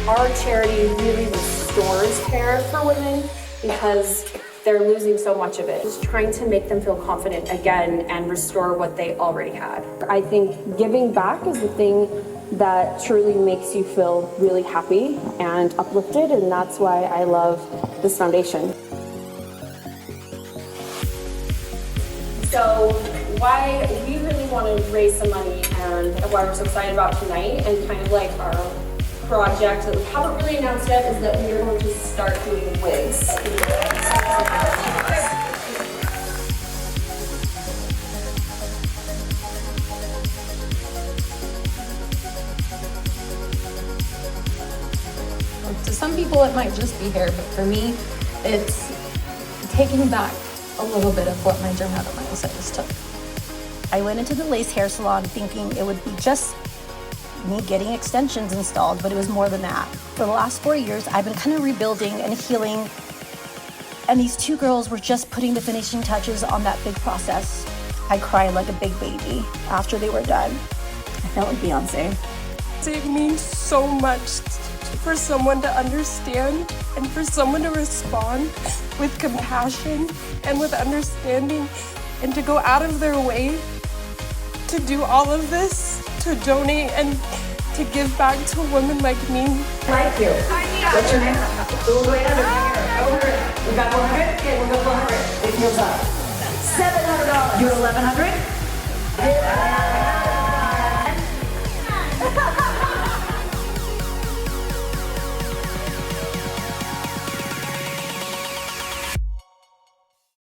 Our charity really restores care for women because they're losing so much of it. Just trying to make them feel confident again and restore what they already had. I think giving back is the thing that truly makes you feel really happy and uplifted, and that's why I love this foundation. So why we really want to raise some money and why we're so excited about tonight and kind of like our project that we haven't really announced yet is that we are going to start doing wigs. To some people it might just be hair, but for me it's taking back a little bit of what my dermatomyositis took. I went into the Lace hair salon thinking it would be just me getting extensions installed, but it was more than that. For the last 4 years, I've been kind of rebuilding and healing, and these two girls were just putting the finishing touches on that big process. I cried like a big baby after they were done. I felt like Beyonce. It means so much for someone to understand and for someone to respond with compassion and with understanding and to go out of their way to do all of this, to donate and to give back to women like me. Thank you. What's your name? Right over here. We got 100? Okay, we'll go 100. It feels up. $700. You're $1,100?